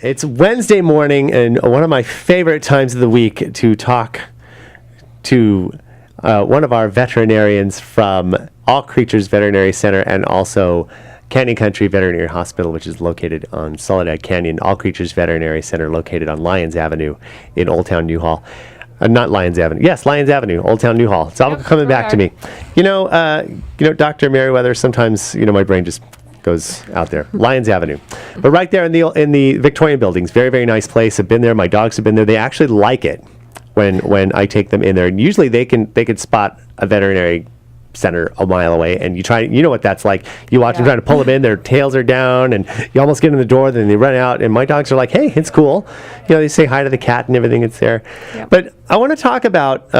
It's Wednesday morning, and one of my favorite times of the week to talk to one of our veterinarians from All Creatures Veterinary Center and also Canyon Country Veterinary Hospital, which is located on Soledad Canyon. All Creatures Veterinary Center located on Lyons Avenue in Old Town Newhall. Not Lyons Avenue. Yes, Lyons Avenue, Old Town Newhall. It's all coming back to me. You know, Dr. Maryweather, sometimes, my brain just goes out there. Lyons Avenue. But right there in the Victorian buildings, very, very nice place. I've been there. My dogs have been there. They actually like it when I take them in there. And usually they can spot a veterinary center a mile away, and you know what that's like. You watch them trying to pull them in, their tails are down, and you almost get in the door, then they run out, and my dogs are like, hey, it's cool. They say hi to the cat and everything, it's there. Yep. But I want to talk about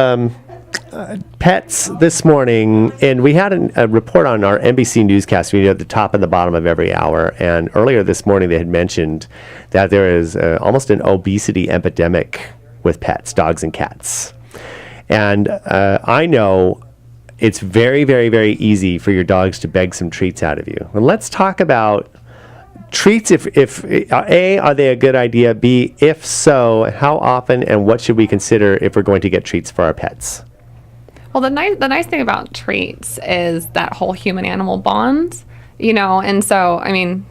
pets this morning, and we had a report on our NBC newscast. We at the top and the bottom of every hour, and earlier this morning they had mentioned that there is almost an obesity epidemic with pets, dogs and cats. And I know it's very, very, very easy for your dogs to beg some treats out of you. And let's talk about treats. If A, are they a good idea? B, if so, how often and what should we consider if we're going to get treats for our pets? Well, the nice thing about treats is that whole human-animal bond, and so,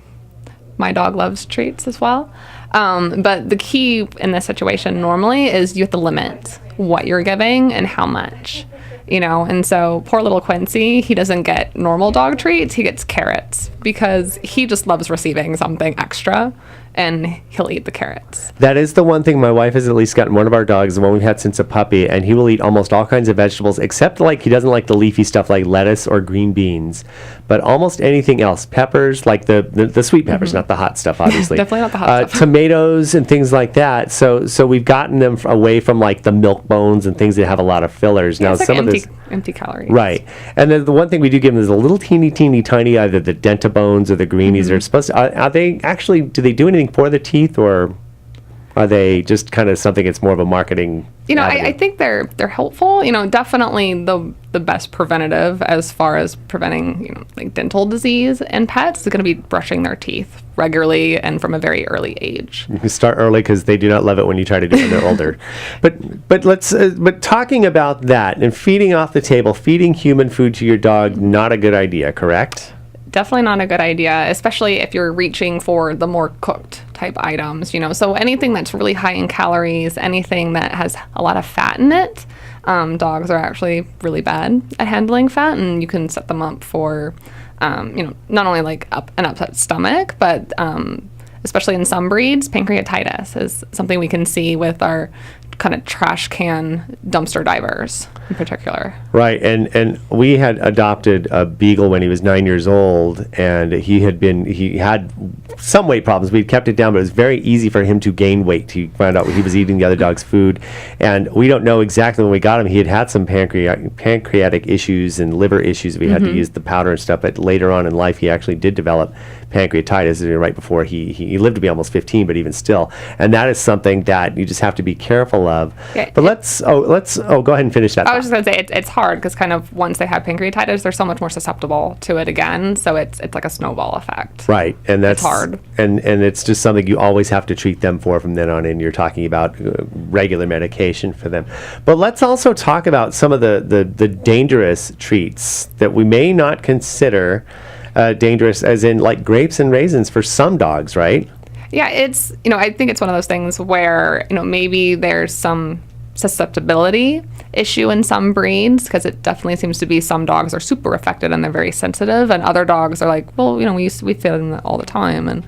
my dog loves treats as well. But the key in this situation normally is you have to limit what you're giving and how much. And so poor little Quincy, he doesn't get normal dog treats, he gets carrots because he just loves receiving something extra, and he'll eat the carrots. That is the one thing my wife has at least gotten one of our dogs, the one we've had since a puppy, and he will eat almost all kinds of vegetables, except he doesn't like the leafy stuff like lettuce or green beans, but almost anything else. Peppers, like the sweet peppers, not the hot stuff, obviously. Definitely not the hot stuff. Tomatoes and things like that. So we've gotten them away from the milk bones and things that have a lot of fillers. Now, it's some of empty calories. Right. And then the one thing we do give them is a little teeny tiny, either the dentabones or the greenies. They're supposed to, are they actually, do they do anything for the teeth, or are they just kind of something that's more of a marketing I think they're helpful. Definitely the best preventative as far as preventing dental disease in pets is going to be brushing their teeth regularly and from a very early age. You can start early because they do not love it when you try to do it when they're older. But talking about that and feeding off the table, feeding human food to your dog, not a good idea, correct? Definitely not a good idea, especially if you're reaching for the more cooked type items, So anything that's really high in calories, anything that has a lot of fat in it, dogs are actually really bad at handling fat, and you can set them up for, not only an upset stomach, but especially in some breeds, pancreatitis is something we can see with our kind of trash can dumpster divers in particular. Right, and we had adopted a beagle when he was 9 years old, and he had some weight problems. We'd kept it down, but it was very easy for him to gain weight. He found out he was eating the other dog's food, and we don't know exactly when we got him. He had some pancreatic issues and liver issues. We had to use the powder and stuff, but later on in life, he actually did develop pancreatitis right before he lived to be almost 15, but even still. And that is something that you just have to be careful of. Okay. But let's go ahead and finish that. I was just going to say it's hard because kind of once they have pancreatitis, they're so much more susceptible to it again. So it's like a snowball effect. Right. And that's it's hard. And it's just something you always have to treat them for from then on in. You're talking about regular medication for them. But let's also talk about some of the dangerous treats that we may not consider dangerous, as in like grapes and raisins for some dogs, right? Yeah, it's, I think it's one of those things where, maybe there's some susceptibility issue in some breeds, because it definitely seems to be some dogs are super affected and they're very sensitive, and other dogs are like, well, we feed them all the time. And,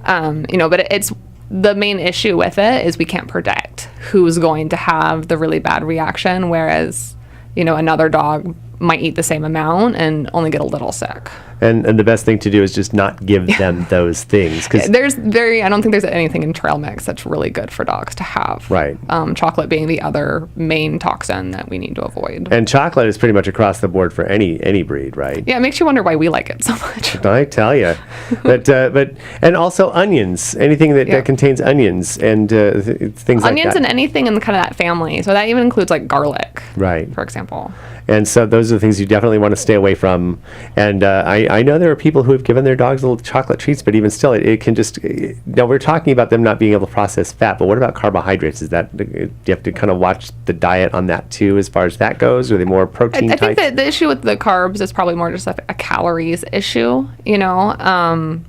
but it's the main issue with it is we can't predict who's going to have the really bad reaction, whereas, another dog might eat the same amount and only get a little sick. And the best thing to do is just not give them those things. Cause I don't think there's anything in trail mix that's really good for dogs to have. Right. Chocolate being the other main toxin that we need to avoid. And chocolate is pretty much across the board for any breed, right? Yeah, it makes you wonder why we like it so much. I tell you. But and also onions, anything that contains onions and things like that. Onions and anything in kind of that family. So that even includes like garlic, right? For example. And so those are the things you definitely want to stay away from. And I know there are people who have given their dogs little chocolate treats, but even still, it can just, now we're talking about them not being able to process fat, but what about carbohydrates? Is that, do you have to kind of watch the diet on that too, as far as that goes? Are they more protein I type? think that the issue with the carbs is probably more just a calories issue, you know.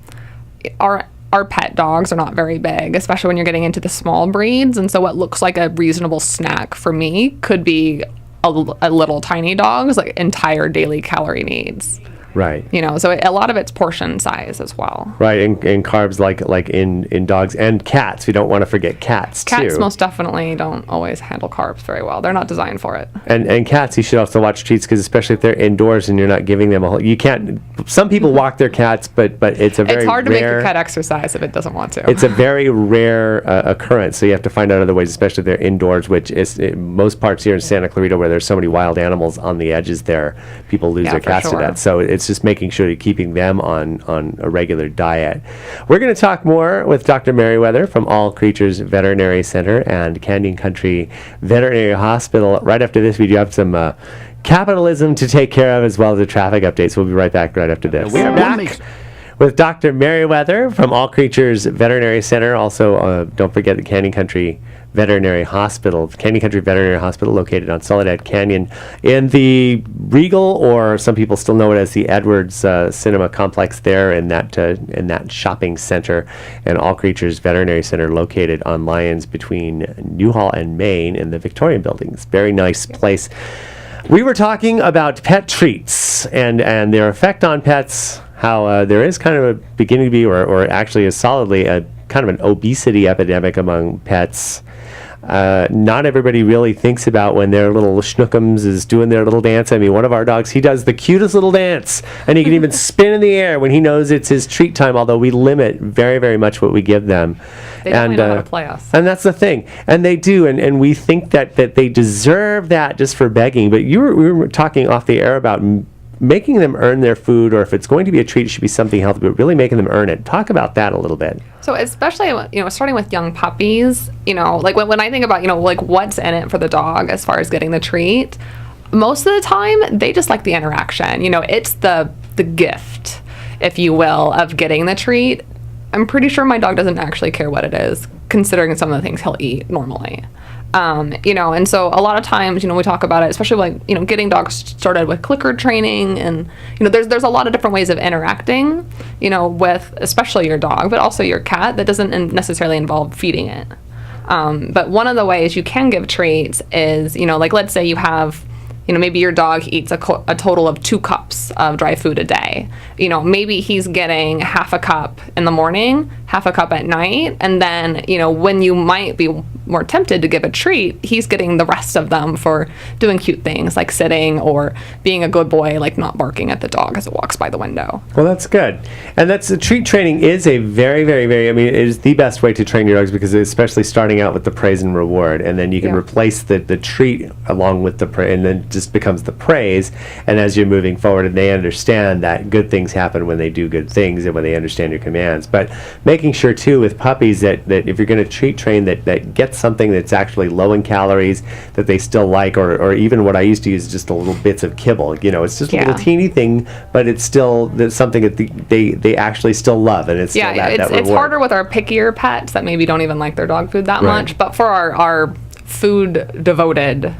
Our pet dogs are not very big, especially when you're getting into the small breeds. And so what looks like a reasonable snack for me could be a little tiny dog's like entire daily calorie needs. Right. You know, so a lot of it's portion size as well. Right, and carbs like in dogs and cats. We don't want to forget cats, too. Cats most definitely don't always handle carbs very well. They're not designed for it. And cats, you should also watch treats, because especially if they're indoors and you're not giving them a whole, you can't, some people walk their cats, but it's a very It's hard to rare, make your cat exercise if it doesn't want to. it's a very rare occurrence, so you have to find out other ways, especially if they're indoors, which is most parts here in Santa Clarita where there's so many wild animals on the edges there, people lose Yeah, their for cats sure. to that. So it's just making sure you're keeping them on a regular diet. We're going to talk more with Dr. Maryweather from All Creatures Veterinary Center and Canyon Country Veterinary Hospital. Right after this, we do have some capitalism to take care of, as well as a traffic update. So we'll be right back right after this. We are back with Dr. Maryweather from All Creatures Veterinary Center. Also, don't forget the Canyon Country Veterinary Hospital. Canyon Country Veterinary Hospital, located on Soledad Canyon in the Regal, or some people still know it as the Edwards Cinema Complex there in that shopping center. And All Creatures Veterinary Center, located on Lyons between Newhall and Maine in the Victorian Buildings. Very nice place. We were talking about pet treats and their effect on pets, how there is kind of a beginning to be, or actually is solidly a kind of an obesity epidemic among pets. Not everybody really thinks about when their little schnookums is doing their little dance. I mean, one of our dogs, he does the cutest little dance, and he can even spin in the air when he knows it's his treat time, although we limit very, very much what we give them. They definitely know how to play us. And that's the thing. And they do, and we think that they deserve that just for begging. But we were talking off the air about making them earn their food, or if it's going to be a treat, it should be something healthy, but really making them earn it. Talk about that a little bit. So especially, you know, starting with young puppies, you know, like when I think about, you know, like what's in it for the dog as far as getting the treat, most of the time they just like the interaction. You know, it's the gift, if you will, of getting the treat. I'm pretty sure my dog doesn't actually care what it is, considering some of the things he'll eat normally. You know, and so a lot of times, you know, we talk about it, especially like, you know, getting dogs started with clicker training, and, you know, there's a lot of different ways of interacting, you know, with especially your dog, but also your cat, that doesn't necessarily involve feeding it. But one of the ways you can give treats is, you know, like let's say you have, you know, maybe your dog eats a total of 2 cups of dry food a day. You know, maybe he's getting half a cup in the morning, half a cup at night, and then, you know, when you might be more tempted to give a treat, he's getting the rest of them for doing cute things like sitting or being a good boy, like not barking at the dog as it walks by the window. Well, that's good. And that's the treat training is a very, very, very, I mean, it is the best way to train your dogs, because especially starting out with the praise and reward, and then you can replace the treat along with the praise, and then it just becomes the praise. And as you're moving forward, and they understand that good things happen when they do good things and when they understand your commands. But making sure too with puppies that if you're going to treat train, that gets something that's actually low in calories that they still like, or even what I used to use, just a little bits of kibble. You know, it's just a little teeny thing, but it's still something that they actually still love, and it's still that reward. It's harder with our pickier pets that maybe don't even like their dog food that much, but for our food devoted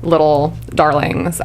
little darlings,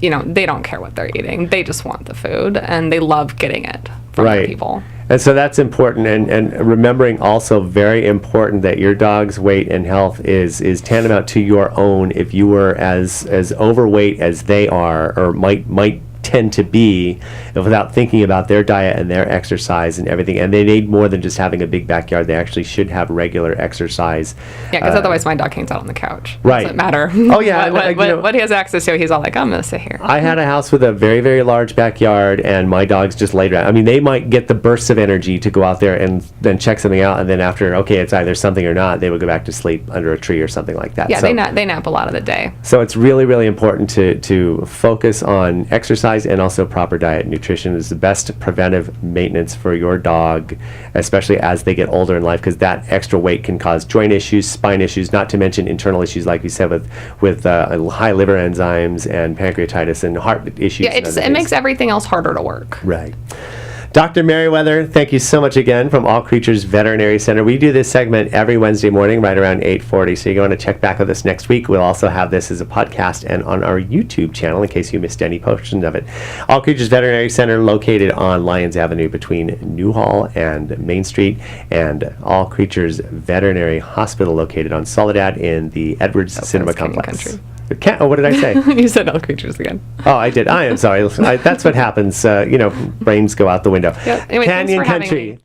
you know, they don't care what they're eating. They just want the food, and they love getting it from other people. And so that's important, and remembering also very important that your dog's weight and health is tantamount to your own. If you were as overweight as they are, or might tend to be, without thinking about their diet and their exercise and everything, and they need more than just having a big backyard. They actually should have regular exercise. Yeah, because otherwise my dog hangs out on the couch. Right. Doesn't matter. Oh yeah, what he has access to, he's all like, I'm gonna sit here. I had a house with a very, very large backyard, and my dogs just laid around. I mean, they might get the bursts of energy to go out there and then check something out, and then after, okay, it's either something or not, they would go back to sleep under a tree or something like that. Yeah, so, they nap a lot of the day. So it's really, really important to focus on exercise exercise and also proper diet and nutrition is the best preventive maintenance for your dog, especially as they get older in life, because that extra weight can cause joint issues, spine issues, not to mention internal issues, like we said, with high liver enzymes and pancreatitis and heart issues. Yeah, it makes everything else harder to work. Right. Dr. Maryweather, thank you so much again from All Creatures Veterinary Center. We do this segment every Wednesday morning right around 8:40, so you're going to check back with us next week. We'll also have this as a podcast and on our YouTube channel in case you missed any portions of it. All Creatures Veterinary Center located on Lyons Avenue between Newhall and Main Street, and All Creatures Veterinary Hospital located on Soledad in the Edwards Cinema Complex. What did I say? You said All Creatures again. Oh, I did. I am sorry. That's what happens. Brains go out the window. Yep. Anyway, thanks Canyon for having Country. me.